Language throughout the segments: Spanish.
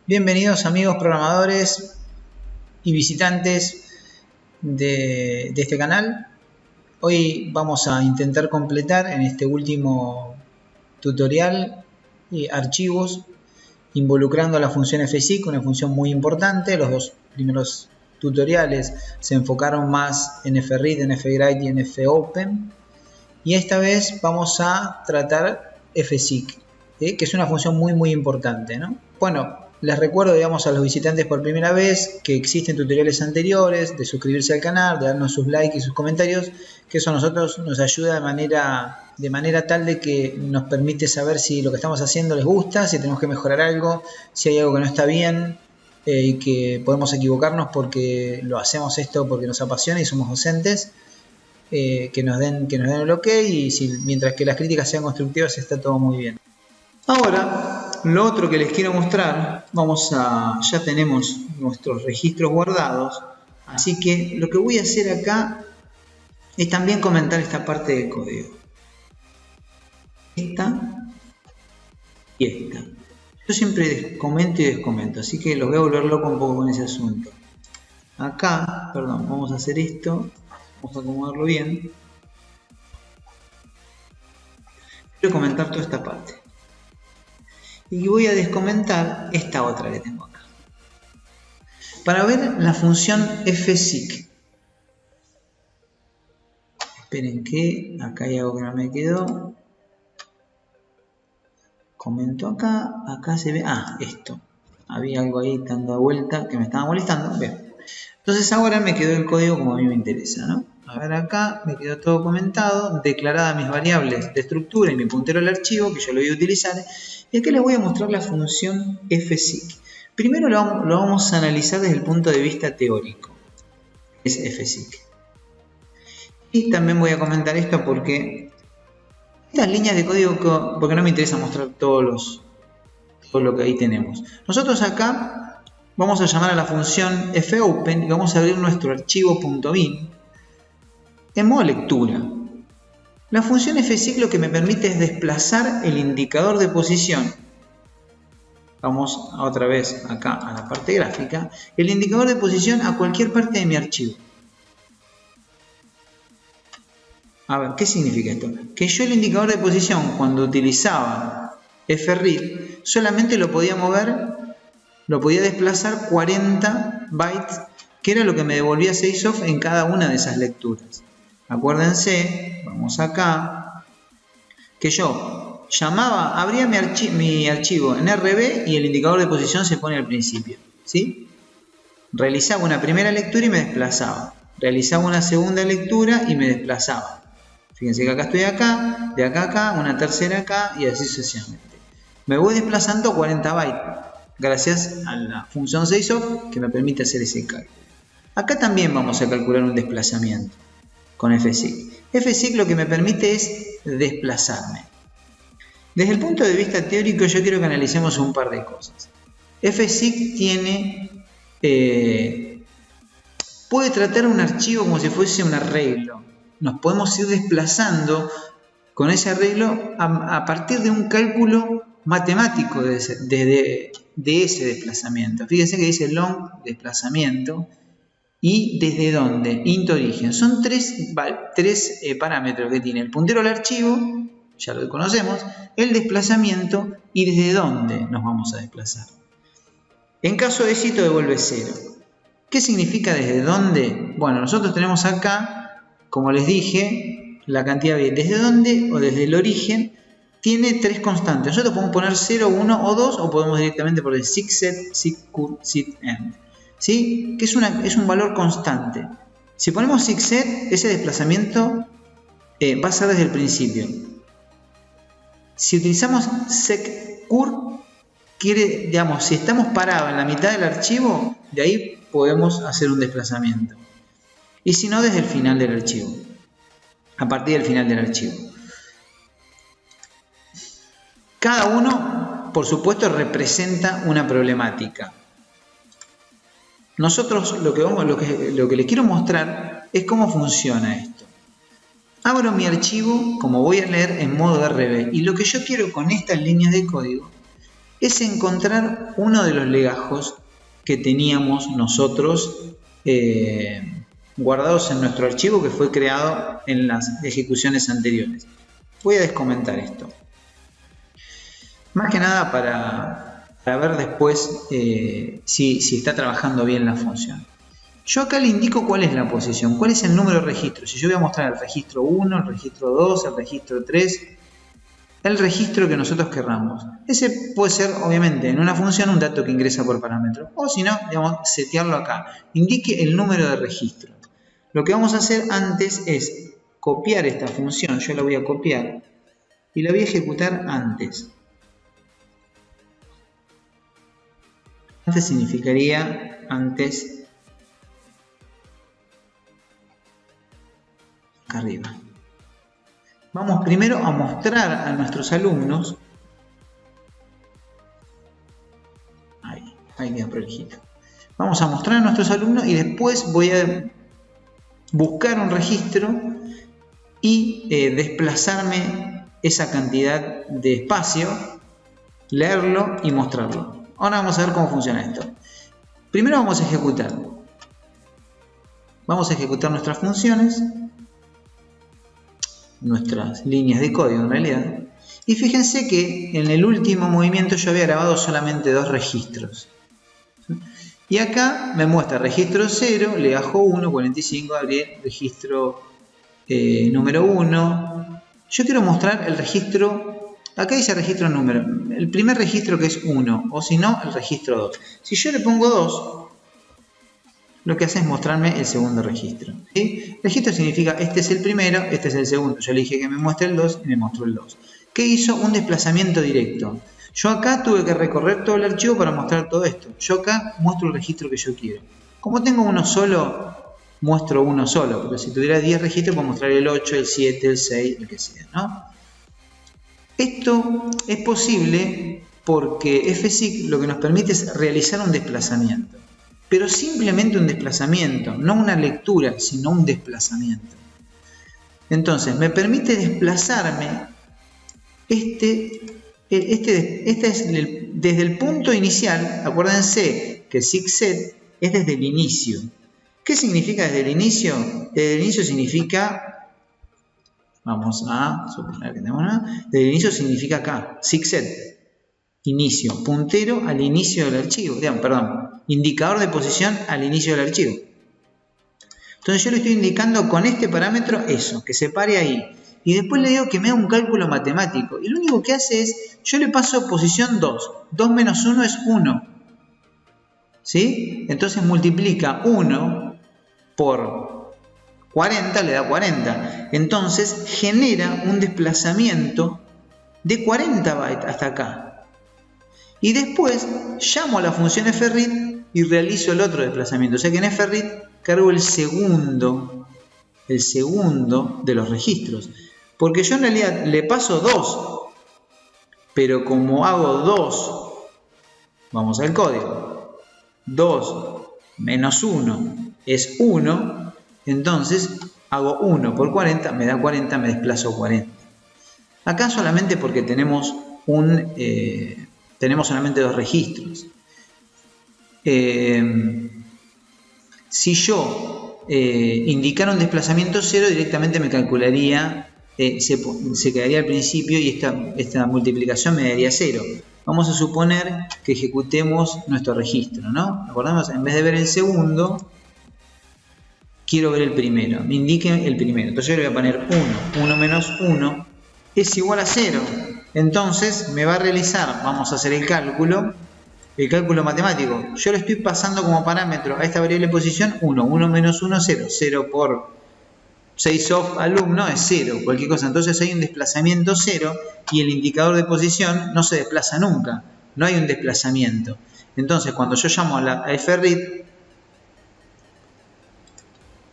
Bienvenidos amigos programadores y visitantes de este canal. Hoy vamos a intentar completar en este último tutorial archivos involucrando a la función fseek, una función muy importante. Los dos primeros tutoriales se enfocaron más en fread, en fwrite y en fopen. Y esta vez vamos a tratar fseek, que es una función muy importante, ¿no? Bueno, les recuerdo, digamos, a los visitantes por primera vez que existen tutoriales anteriores, de suscribirse al canal, de darnos sus likes y sus comentarios, que eso a nosotros nos ayuda de manera tal de que nos permite saber si lo que estamos haciendo les gusta, si tenemos que mejorar algo, si hay algo que no está bien y que podemos equivocarnos porque lo hacemos esto porque nos apasiona y somos docentes. Que nos den el ok, y mientras que las críticas sean constructivas está todo muy bien. Ahora, lo otro que les quiero mostrar, ya tenemos nuestros registros guardados, así que lo que voy a hacer acá es también comentar esta parte del código. Esta y esta. Yo siempre comento y descomento, así que los voy a volver loco un poco con ese asunto. Acá, perdón, vamos a hacer esto. Vamos a acomodarlo bien. Quiero comentar toda esta parte. Y voy a descomentar esta otra que tengo acá. Para ver la función fseek. Esperen que acá hay algo que no me quedó. Comento acá. Acá se ve. Esto. Había algo ahí dando vuelta que me estaba molestando. Bien. Entonces ahora me quedó el código como a mí me interesa, ¿no? A ver, acá me quedó todo comentado, declaradas mis variables de estructura y mi puntero al archivo que yo lo voy a utilizar. Y aquí les voy a mostrar la función fseek. Primero lo vamos a analizar desde el punto de vista teórico, es fseek. Y también voy a comentar esto porque estas líneas de código, porque no me interesa mostrar todo lo que ahí tenemos. Nosotros acá vamos a llamar a la función fopen y vamos a abrir nuestro archivo .bin en modo lectura. La función fseek lo que me permite es desplazar el indicador de posición. Vamos otra vez acá a la parte gráfica. El indicador de posición a cualquier parte de mi archivo. A ver, ¿qué significa esto? Que yo el indicador de posición cuando utilizaba fread solamente lo podía mover, lo podía desplazar 40 bytes, que era lo que me devolvía SysOff en cada una de esas lecturas. Acuérdense, vamos acá, que yo abría mi archivo en RB y el indicador de posición se pone al principio, ¿sí? Realizaba una primera lectura y me desplazaba. Realizaba una segunda lectura y me desplazaba. Fíjense que acá estoy acá, de acá a acá, una tercera acá y así sucesivamente. Me voy desplazando 40 bytes gracias a la función SysOff que me permite hacer ese cálculo. Acá también vamos a calcular un desplazamiento con fseek. Fseek lo que me permite es desplazarme. Desde el punto de vista teórico yo quiero que analicemos un par de cosas. Fseek puede tratar un archivo como si fuese un arreglo. Nos podemos ir desplazando con ese arreglo a partir de un cálculo matemático de ese desplazamiento. Fíjense que dice long desplazamiento. ¿Y desde dónde? Int origen. Son tres parámetros que tiene el puntero al archivo, ya lo conocemos, el desplazamiento y desde dónde nos vamos a desplazar. En caso de éxito devuelve 0. ¿Qué significa desde dónde? Bueno, nosotros tenemos acá, como les dije, la cantidad de desde dónde o desde el origen tiene tres constantes. Nosotros podemos poner 0, 1 o 2 o podemos directamente poner seekset, seekcur, seekend. ¿Sí? Que es un valor constante. Si ponemos seekset, ese desplazamiento va a ser desde el principio. Si utilizamos seekcur, si estamos parados en la mitad del archivo, de ahí podemos hacer un desplazamiento. Y si no, desde el final del archivo. A partir del final del archivo. Cada uno, por supuesto, representa una problemática. Nosotros lo que les quiero mostrar es cómo funciona esto. Abro mi archivo, como voy a leer en modo RB, y lo que yo quiero con estas líneas de código es encontrar uno de los legajos que teníamos nosotros guardados en nuestro archivo que fue creado en las ejecuciones anteriores. Voy a descomentar esto. Más que nada para ver después si está trabajando bien la función. Yo acá le indico cuál es la posición, cuál es el número de registros. Si yo voy a mostrar el registro 1, el registro 2, el registro 3, el registro que nosotros querramos. Ese puede ser, obviamente, en una función un dato que ingresa por parámetro. O si no, digamos, setearlo acá. Indique el número de registros. Lo que vamos a hacer antes es copiar esta función. Yo la voy a copiar y la voy a ejecutar antes. Antes significaría antes acá arriba. Vamos primero a mostrar a nuestros alumnos. Ahí queda prolijito. Vamos a mostrar a nuestros alumnos y después voy a buscar un registro y desplazarme esa cantidad de espacio, leerlo y mostrarlo. Ahora vamos a ver cómo funciona esto. Primero vamos a ejecutar. Vamos a ejecutar nuestras funciones, nuestras líneas de código en realidad. Y fíjense que en el último movimiento yo había grabado solamente 2 registros. Y acá me muestra registro 0, legajo 1, 45, abrir registro número 1. Yo quiero mostrar el registro, acá dice registro número, el primer registro que es 1, o si no, el registro 2. Si yo le pongo 2, lo que hace es mostrarme el segundo registro. ¿Sí? Registro significa este es el primero, este es el segundo. Yo le dije que me muestre el 2 y me mostró el 2. ¿Qué hizo? Un desplazamiento directo. Yo acá tuve que recorrer todo el archivo para mostrar todo esto. Yo acá muestro el registro que yo quiero. Como tengo uno solo, muestro uno solo. Pero si tuviera 10 registros, puedo mostrar el 8, el 7, el 6, el que sea, ¿no? Esto es posible porque FSIC lo que nos permite es realizar un desplazamiento. Pero simplemente un desplazamiento, no una lectura, sino un desplazamiento. Entonces, me permite desplazarme desde el punto inicial. Acuérdense que SIGSET es desde el inicio. ¿Qué significa desde el inicio? Desde el inicio significa, vamos a suponer que tenemos una, desde el inicio significa acá, SIGSET, inicio, puntero al inicio del archivo, indicador de posición al inicio del archivo. Entonces yo le estoy indicando con este parámetro eso, que se pare ahí. Y después le digo que me haga un cálculo matemático. Y lo único que hace es, yo le paso posición 2. 2 menos 1 es 1. ¿Sí? Entonces multiplica 1 por 40, le da 40. Entonces genera un desplazamiento de 40 bytes hasta acá. Y después llamo a la función FRIT y realizo el otro desplazamiento. O sea que en FRIT cargo el segundo de los registros. Porque yo en realidad le paso 2, pero como hago 2, vamos al código, 2 menos 1 es 1, entonces hago 1 por 40, me da 40, me desplazo 40. Acá solamente porque tenemos solamente 2 registros. Si yo indicara un desplazamiento 0, directamente me calcularía, se quedaría al principio y esta multiplicación me daría 0. Vamos a suponer que ejecutemos nuestro registro, ¿no? Acordamos, en vez de ver el segundo, quiero ver el primero. Me indique el primero. Entonces yo le voy a poner 1. 1 menos 1 es igual a 0. Entonces me va a realizar, vamos a hacer el cálculo matemático. Yo le estoy pasando como parámetro a esta variable posición 1. 1 menos 1, 0. 0 por 6 of alumno es 0, cualquier cosa. Entonces hay un desplazamiento 0 y el indicador de posición no se desplaza nunca. No hay un desplazamiento. Entonces cuando yo llamo a FRIT,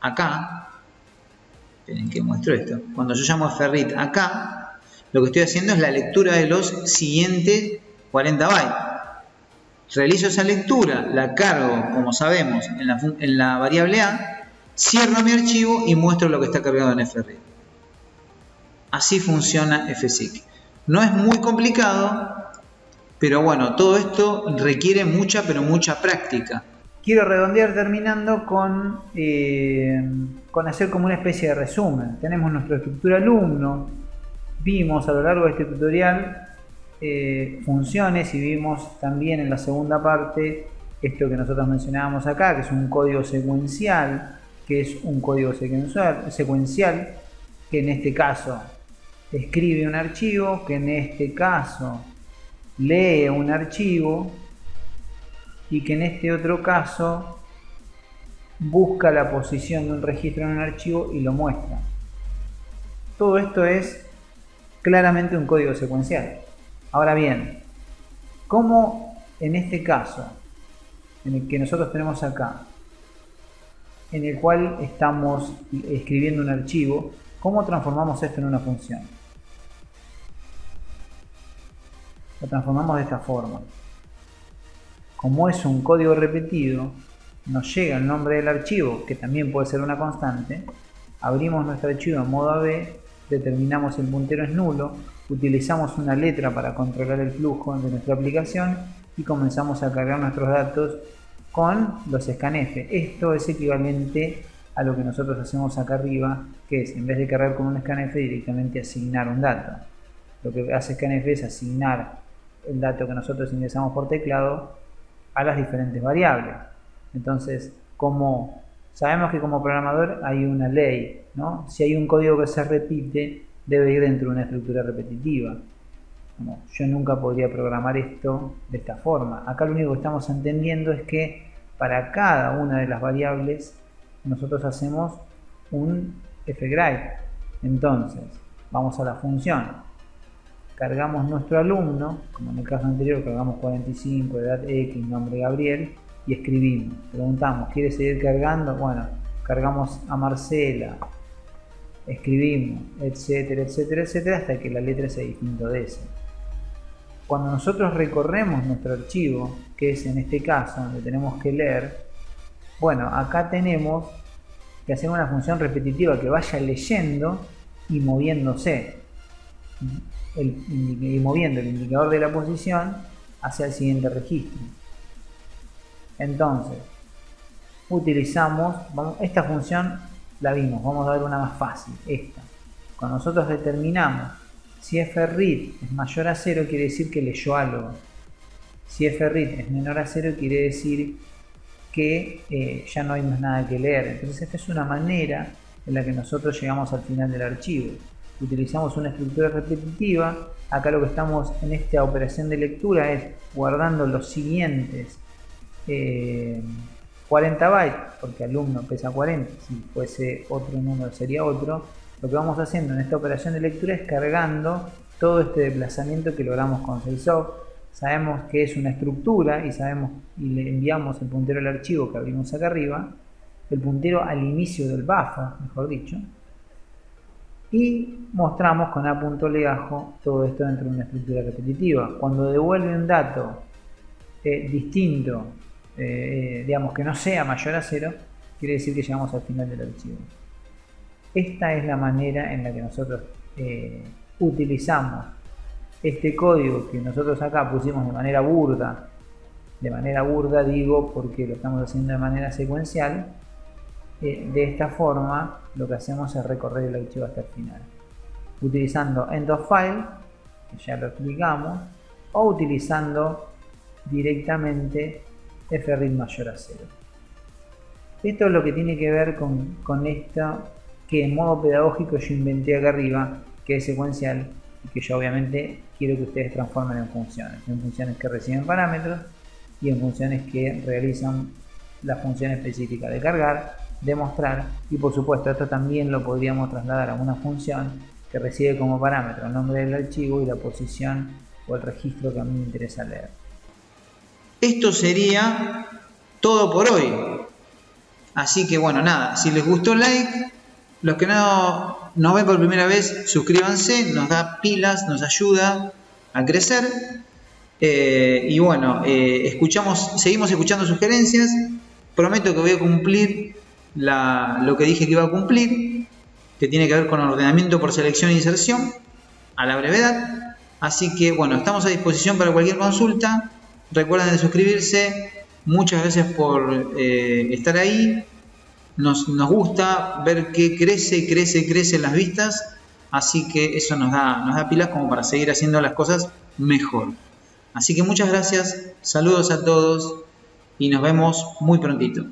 acá, esperen que muestro esto. Cuando yo llamo a FRIT acá, lo que estoy haciendo es la lectura de los siguientes 40 bytes. Realizo esa lectura, la cargo, como sabemos, en la variable A, cierro mi archivo y muestro lo que está cargado en FRIT. Así funciona FSIC. No es muy complicado, Pero bueno, todo esto requiere mucha, pero mucha práctica. Quiero redondear terminando con hacer como una especie de resumen. Tenemos nuestra estructura alumno, vimos a lo largo de este tutorial funciones y vimos también en la segunda parte esto que nosotros mencionábamos acá, que es un código secuencial, que en este caso escribe un archivo, que en este caso lee un archivo y que en este otro caso busca la posición de un registro en un archivo y lo muestra. Todo esto es claramente un código secuencial. Ahora bien, ¿cómo en este caso, en el que nosotros tenemos acá, en el cual estamos escribiendo un archivo, cómo transformamos esto en una función? Lo transformamos de esta forma. Como es un código repetido, nos llega el nombre del archivo, que también puede ser una constante, abrimos nuestro archivo en modo AB, determinamos el puntero es nulo, utilizamos una letra para controlar el flujo de nuestra aplicación y comenzamos a cargar nuestros datos con los scanf. Esto es equivalente a lo que nosotros hacemos acá arriba, que es, en vez de cargar con un scanf, directamente asignar un dato. Lo que hace scanf es asignar el dato que nosotros ingresamos por teclado a las diferentes variables. Entonces, como sabemos que como programador hay una ley, ¿no? Si hay un código que se repite, debe ir dentro de una estructura repetitiva. Bueno, yo nunca podría programar esto de esta forma. Acá lo único que estamos entendiendo es que para cada una de las variables nosotros hacemos un fgride. Entonces, vamos a la función. Cargamos nuestro alumno, como en el caso anterior, cargamos 45, edad X, nombre Gabriel, y escribimos. Preguntamos, ¿quiere seguir cargando? Bueno, cargamos a Marcela, escribimos, etcétera, etcétera, etcétera, hasta que la letra sea distinto de esa. Cuando nosotros recorremos nuestro archivo, que es en este caso donde tenemos que leer, bueno, acá tenemos que hacer una función repetitiva que vaya leyendo y moviéndose, y moviendo el indicador de la posición hacia el siguiente registro. Entonces, utilizamos, esta función la vimos, vamos a ver una más fácil, esta. Cuando nosotros determinamos si fread es mayor a 0, quiere decir que leyó algo. Si fread es menor a 0, quiere decir que ya no hay más nada que leer. Entonces esta es una manera en la que nosotros llegamos al final del archivo. Utilizamos una estructura repetitiva. Acá lo que estamos en esta operación de lectura es guardando los siguientes 40 bytes, porque alumno pesa 40, si fuese otro número sería otro. Lo que vamos haciendo en esta operación de lectura es cargando todo este desplazamiento que logramos con Celsoft. Sabemos que es una estructura y le enviamos el puntero al archivo que abrimos acá arriba, el puntero al inicio del buffer, mejor dicho, y mostramos con a.legajo todo esto dentro de una estructura repetitiva. Cuando devuelve un dato distinto, digamos que no sea mayor a 0, quiere decir que llegamos al final del archivo. Esta es la manera en la que nosotros utilizamos este código que nosotros acá pusimos de manera burda. De manera burda digo porque lo estamos haciendo de manera secuencial. De esta forma lo que hacemos es recorrer el archivo hasta el final. Utilizando end of file, que ya lo explicamos, o utilizando directamente fread mayor a 0. Esto es lo que tiene que ver con esto que en modo pedagógico yo inventé acá arriba, que es secuencial y que yo obviamente quiero que ustedes transformen en funciones que reciben parámetros y en funciones que realizan la función específica de cargar, de mostrar, y por supuesto esto también lo podríamos trasladar a una función que recibe como parámetro el nombre del archivo y la posición o el registro que a mí me interesa leer. Esto sería todo por hoy. Así que bueno, nada, si les gustó, like. Los que no nos ven por primera vez, suscríbanse, nos da pilas, nos ayuda a crecer. Y bueno, seguimos escuchando sugerencias. Prometo que voy a cumplir lo que dije que iba a cumplir, que tiene que ver con ordenamiento por selección e inserción, a la brevedad. Así que bueno, estamos a disposición para cualquier consulta. Recuerden de suscribirse. Muchas gracias por estar ahí. Nos gusta ver que crecen las vistas. Así que eso nos da pilas como para seguir haciendo las cosas mejor. Así que muchas gracias. Saludos a todos y nos vemos muy prontito.